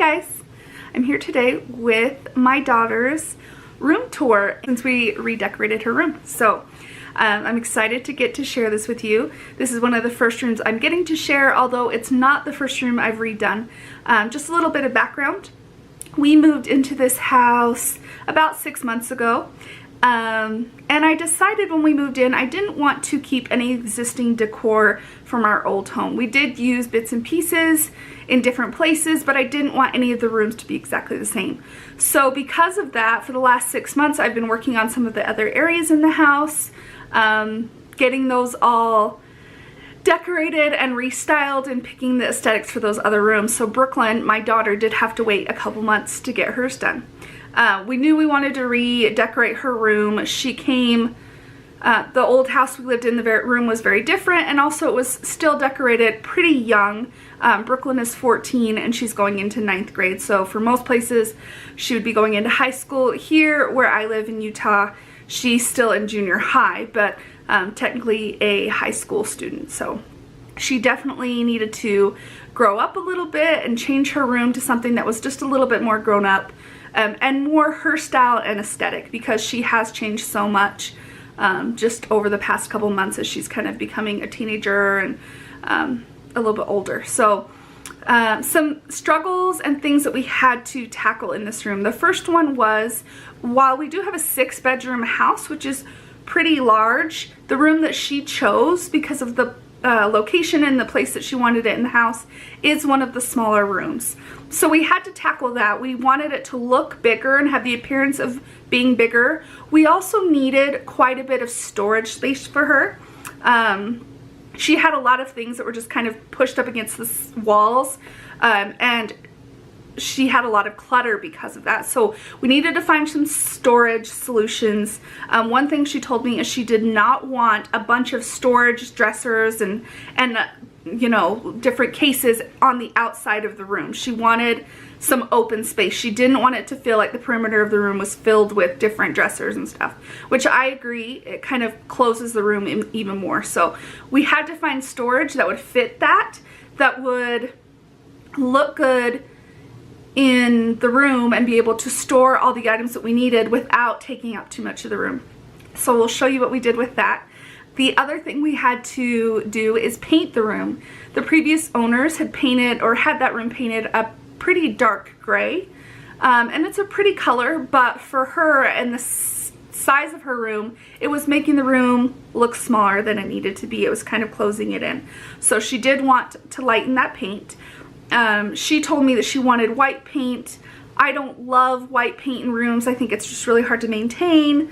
guys, I'm here today with my daughter's room tour since we redecorated her room. So I'm excited to get to share this with you. This is one of the first rooms I'm getting to share, although it's not the first room I've redone. Just a little bit of background. We moved into this house about 6 months ago. And I decided when we moved in I didn't want to keep any existing decor from our old home. We did use bits and pieces in different places, but I didn't want any of the rooms to be exactly the same. So because of that, for the last 6 months I've been working on some of the other areas in the house, getting those all decorated and restyled and picking the aesthetics for those other rooms. So Brooklyn, my daughter, did have to wait a couple months to get hers done. We knew we wanted to redecorate her room. She came, the old house we lived in, the room was very different, and also it was still decorated pretty young. Brooklyn is 14 and she's going into 9th grade, so for most places she would be going into high school. Here where I live in Utah, she's still in junior high, but technically a high school student. So she definitely needed to grow up a little bit and change her room to something that was just a little bit more grown up. And more her style and aesthetic, because she has changed so much just over the past couple months as she's kind of becoming a teenager and a little bit older. So some struggles and things that we had to tackle in this room. The first one was, while we do have a 6-bedroom house, which is pretty large, the room that she chose because of the location and the place that she wanted it in the house is one of the smaller rooms. So we had to tackle that. We wanted it to look bigger and have the appearance of being bigger. We also needed quite a bit of storage space for her. She had a lot of things that were just kind of pushed up against the walls, and she had a lot of clutter because of that. So we needed to find some storage solutions. One thing she told me is she did not want a bunch of storage dressers and you know, different cases on the outside of the room. She wanted some open space. She didn't want it to feel like the perimeter of the room was filled with different dressers and stuff, which I agree, it kind of closes the room even more. So we had to find storage that would fit that would look good in the room and be able to store all the items that we needed without taking up too much of the room. So we'll show you what we did with that. The other thing we had to do is paint the room. The previous owners had painted, or had that room painted, a pretty dark gray. And it's a pretty color, but for her and the size of her room, it was making the room look smaller than it needed to be. It was kind of closing it in. So she did want to lighten that paint. She told me that she wanted white paint. I don't love white paint in rooms. I think it's just really hard to maintain.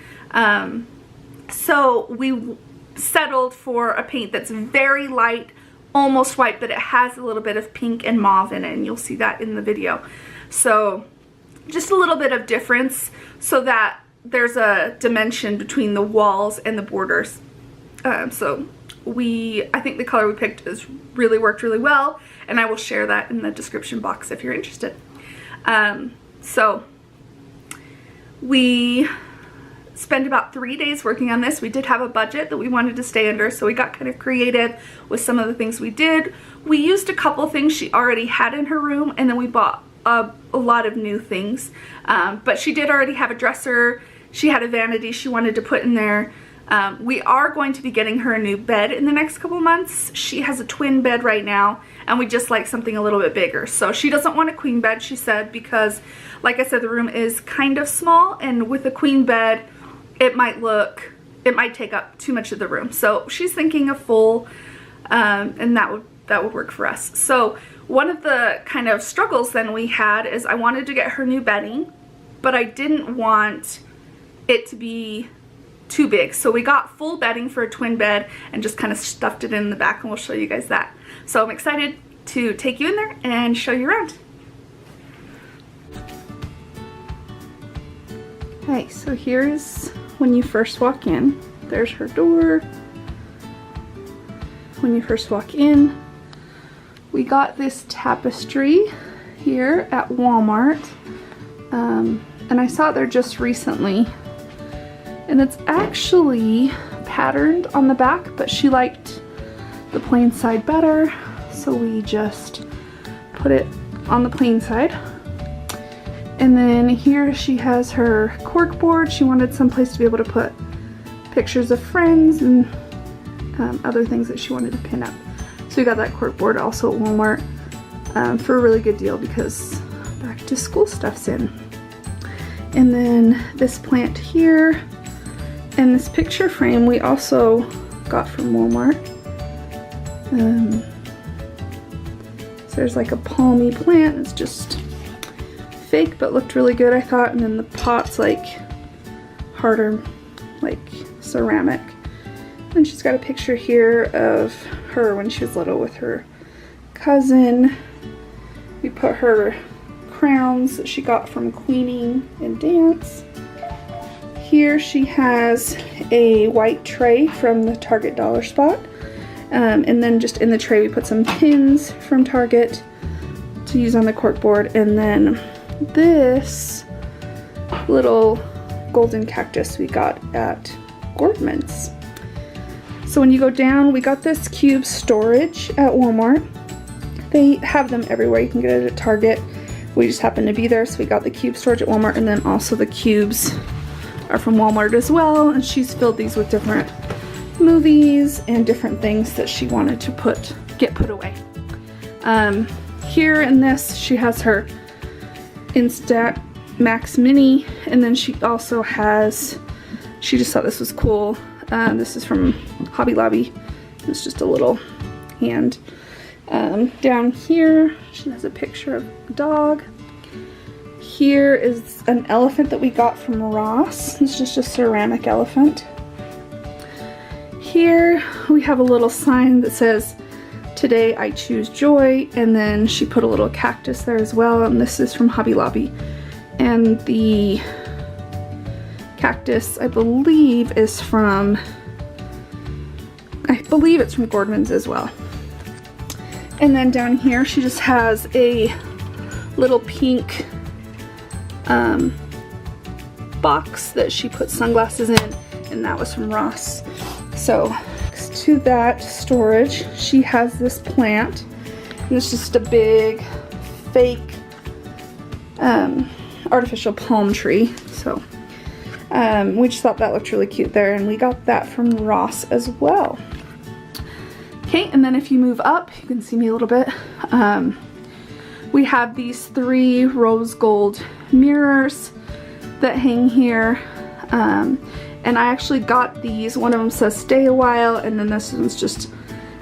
So we settled for a paint that's very light, almost white, but it has a little bit of pink and mauve in it, and you'll see that in the video. So just a little bit of difference so that there's a dimension between the walls and the borders. So I think the color we picked really worked really well, and I will share that in the description box if you're interested. So we spent about 3 days working on this. We did have a budget that we wanted to stay under, so we got kind of creative with some of the things we did. We used a couple things she already had in her room, and then we bought a lot of new things. But she did already have a dresser. She had a vanity she wanted to put in there. We are going to be getting her a new bed in the next couple months. She has a twin bed right now, and we just like something a little bit bigger. So she doesn't want a queen bed, she said, because like I said, the room is kind of small, and with a queen bed, it might take up too much of the room. So she's thinking a full, and that would work for us. So one of the kind of struggles then we had is I wanted to get her new bedding, but I didn't want it to be too big. So we got full bedding for a twin bed and just kind of stuffed it in the back, and we'll show you guys that. So I'm excited to take you in there and show you around. Okay, so here's when you first walk in. There's her door. When you first walk in, we got this tapestry here at Walmart, and I saw it there just recently, and it's actually patterned on the back, but she liked the plain side better, so we just put it on the plain side. And then here she has her cork board. She wanted someplace to be able to put pictures of friends and other things that she wanted to pin up. So we got that cork board also at Walmart for a really good deal because back to school stuff's in. And then this plant here and this picture frame we also got from Walmart. So there's like a palmy plant. It's just fake but looked really good, I thought. And then the pot's like harder, like ceramic. And she's got a picture here of her when she was little with her cousin. We put her crowns that she got from queening and dance. Here she has a white tray from the Target dollar spot. And then just in the tray we put some pins from Target to use on the cork board. And then this little golden cactus we got at Gordman's. So when you go down, we got this cube storage at Walmart. They have them everywhere. You can get it at Target. We just happened to be there, so we got the cube storage at Walmart, and then also the cubes are from Walmart as well. And she's filled these with different movies and different things that she wanted to get put away. Here in this, she has her Instat Max Mini, and then she also has, she just thought this was cool. This is from Hobby Lobby. It's just a little hand. Down here, she has a picture of a dog. Here is an elephant that we got from Ross. It's just a ceramic elephant. Here we have a little sign that says, "Today I choose joy," and then she put a little cactus there as well, and this is from Hobby Lobby. And the cactus, I believe, is from, it's from Gordman's as well. And then down here she just has a little pink box that she put sunglasses in, and that was from Ross. So next to that storage she has this plant, and it's just a big fake artificial palm tree. So we just thought that looked really cute there, and we got that from Ross as well. Okay, and then if you move up, you can see me a little bit. We have these 3 rose gold mirrors that hang here. And I actually got these. One of them says stay a while, and then this one's just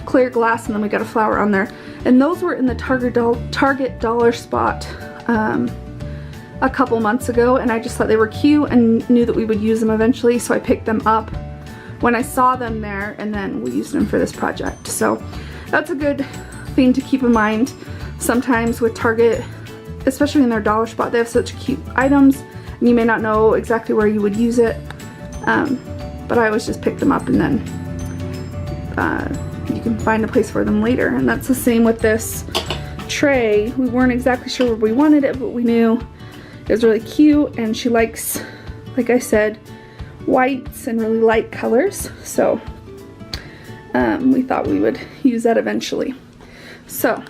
clear glass, and then we got a flower on there. And those were in the Target dollar spot a couple months ago, and I just thought they were cute and knew that we would use them eventually, so I picked them up when I saw them there, and then we used them for this project. So that's a good thing to keep in mind. Sometimes with Target, especially in their dollar spot, they have such cute items, and you may not know exactly where you would use it. But I always just pick them up, and then you can find a place for them later. And that's the same with this tray. We weren't exactly sure where we wanted it, but we knew it was really cute, and she likes, like I said, whites and really light colors. So we thought we would use that eventually. So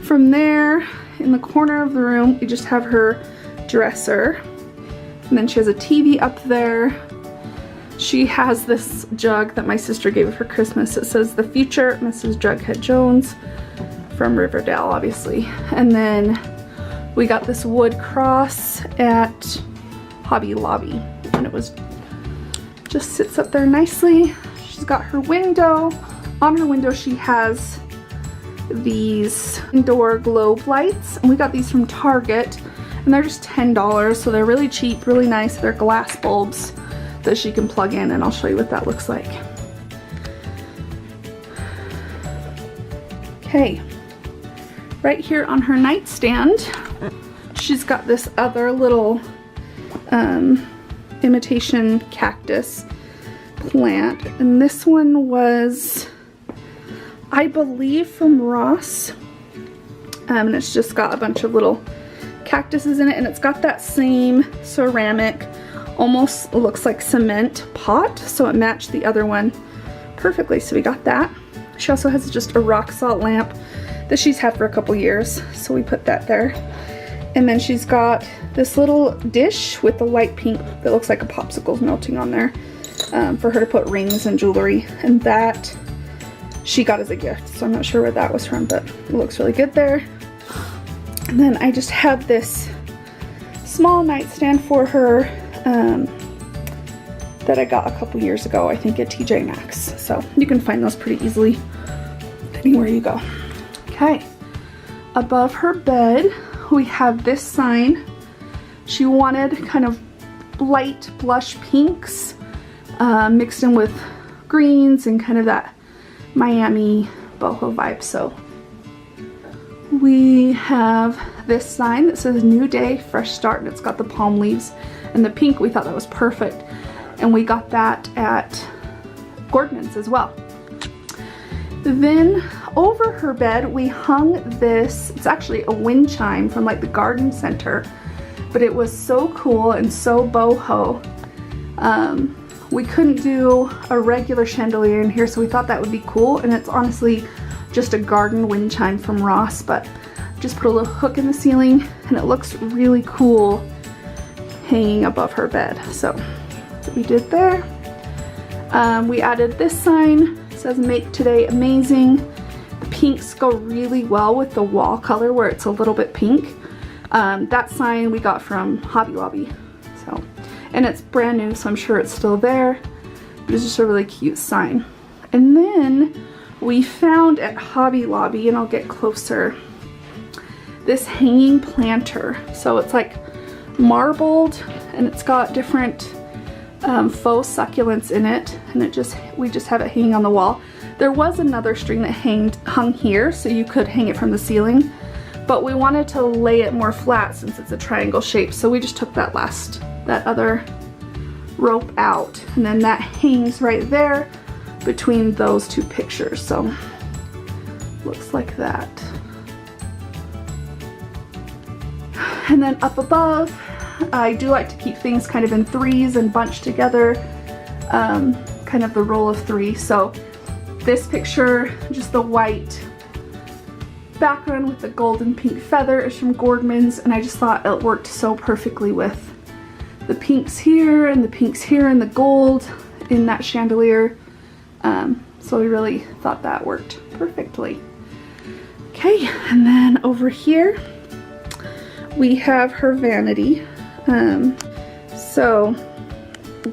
from there, in the corner of the room, we just have her dresser. And then she has a TV up there. She has this jug that my sister gave her for Christmas. It says "The Future Mrs. Jughead Jones" from Riverdale, obviously. And then we got this wood cross at Hobby Lobby, and it was just sits up there nicely. She's got her window. On her window she has these indoor globe lights, and we got these from Target, and they're just $10, so they're really cheap, really nice. They're glass bulbs that she can plug in, and I'll show you what that looks like. Okay, right here on her nightstand she's got this other little imitation cactus plant, and this one was, I believe, from Ross, and it's just got a bunch of little cactuses in it, and it's got that same ceramic, almost looks like cement pot, so it matched the other one perfectly, so we got that. She also has just a rock salt lamp that she's had for a couple years, so we put that there. And then she's got this little dish with the light pink that looks like a popsicle's melting on there, for her to put rings and jewelry, and that she got as a gift, so I'm not sure where that was from, but it looks really good there. And then I just have this small nightstand for her that I got a couple years ago, I think at TJ Maxx, so you can find those pretty easily anywhere you go. Okay, above her bed we have this sign. She wanted kind of light blush pinks mixed in with greens and kind of that Miami boho vibe. So we have this sign that says new day, fresh start, and it's got the palm leaves and the pink. We thought that was perfect, and we got that at Gordon's as well. Then over her bed we hung this, it's actually a wind chime from like the garden center, but it was so cool and so boho. We couldn't do a regular chandelier in here, so we thought that would be cool, and it's honestly just a garden wind chime from Ross, but just put a little hook in the ceiling and it looks really cool hanging above her bed. So that's what we did there. We added this sign, it says make today amazing. The pinks go really well with the wall color where it's a little bit pink. That sign we got from Hobby Lobby, so, and it's brand new, so I'm sure it's still there. It was just a really cute sign. And then we found at Hobby Lobby, and I'll get closer, this hanging planter. So it's like marbled, and it's got different faux succulents in it, and we just have it hanging on the wall. There was another string that hung here, so you could hang it from the ceiling, but we wanted to lay it more flat since it's a triangle shape, so we just took that other rope out, and then that hangs right there between those two pictures. So looks like that. And then up above, I do like to keep things kind of in threes and bunched together, kind of the roll of three. So this picture, just the white background with the golden pink feather, is from Gordon's, and I just thought it worked so perfectly with the pinks here and the pinks here and the gold in that chandelier. So we really thought that worked perfectly. Okay, and then over here we have her vanity. So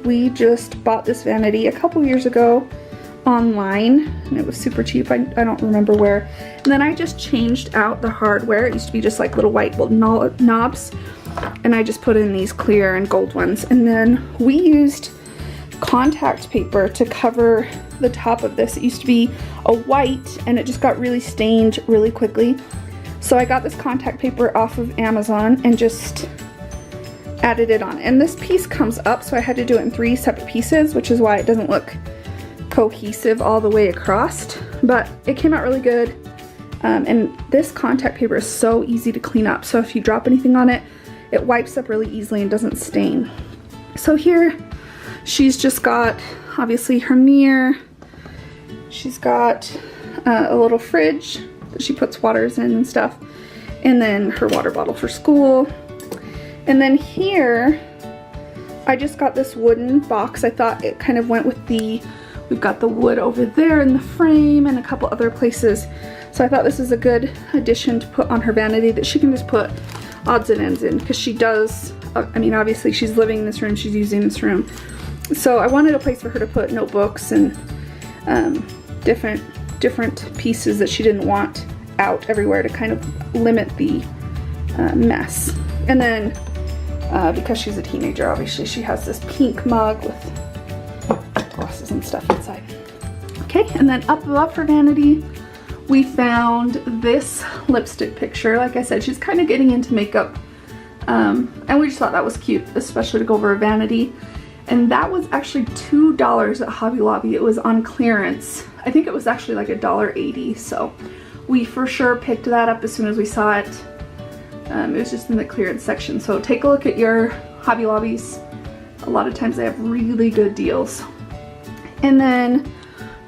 we just bought this vanity a couple years ago online, and it was super cheap. I don't remember where. And then I just changed out the hardware. It used to be just like little white knobs, and I just put in these clear and gold ones. And then we used contact paper to cover the top of this. It used to be a white, and it just got really stained really quickly. So I got this contact paper off of Amazon and just added it on. And this piece comes up, so I had to do it in 3 separate pieces, which is why it doesn't look cohesive all the way across, but it came out really good. And this contact paper is so easy to clean up, so if you drop anything on it, it wipes up really easily and doesn't stain. So here she's just got obviously her mirror, she's got a little fridge that she puts waters in and stuff, and then her water bottle for school. And then here I just got this wooden box. I thought it kind of went with we've got the wood over there in the frame and a couple other places, so I thought this is a good addition to put on her vanity that she can just put odds and ends in, because she does, I mean, obviously she's living in this room, she's using this room, so I wanted a place for her to put notebooks and different pieces that she didn't want out everywhere to kind of limit the mess. And then because she's a teenager, obviously she has this pink mug with glosses and stuff inside. Okay, and then up above her vanity we found this lipstick picture. Like I said, she's kind of getting into makeup, and we just thought that was cute, especially to go over a vanity. And that was actually $2 at Hobby Lobby. It was on clearance. I think it was actually like $1.80, so we for sure picked that up as soon as we saw it. It was just in the clearance section, so take a look at your Hobby Lobbies. A lot of times they have really good deals. And then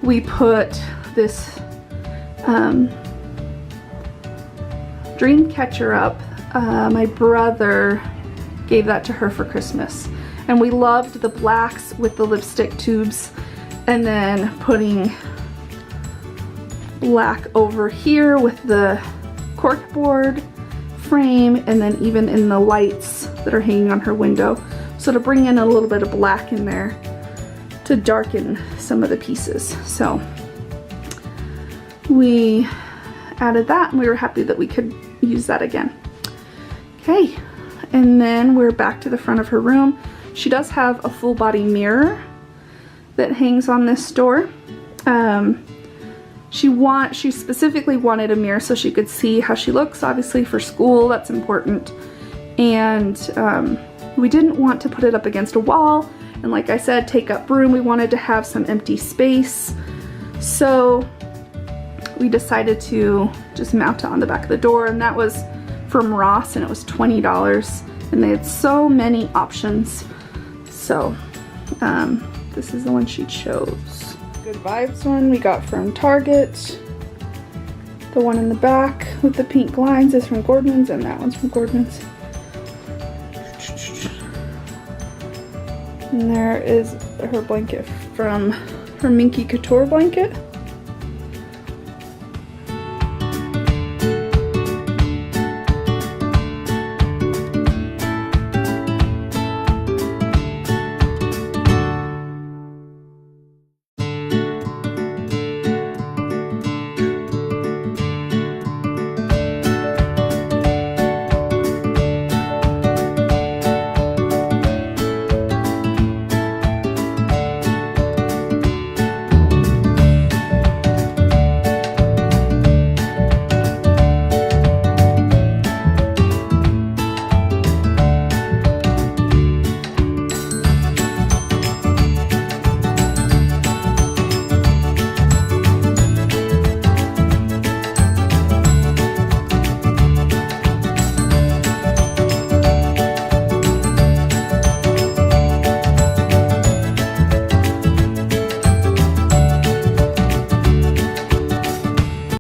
we put this Dream Catcher Up. My brother gave that to her for Christmas. And we loved the blacks with the lipstick tubes, and then putting black over here with the corkboard frame, and then even in the lights that are hanging on her window. So to bring in a little bit of black in there to darken some of the pieces. So we added that, and we were happy that we could use that again. Okay, and then we're back to the front of her room. She does have a full body mirror that hangs on this door. She specifically wanted a mirror so she could see how she looks. Obviously for school, that's important. And we didn't want to put it up against a wall. And like I said, take up room. We wanted to have some empty space. So we decided to just mount it on the back of the door, and that was from Ross, and it was $20. And they had so many options. So this is the one she chose. Good Vibes one we got from Target. The one in the back with the pink lines is from Gordon's, and that one's from Gordon's. And there is her blanket from her Minky Couture blanket.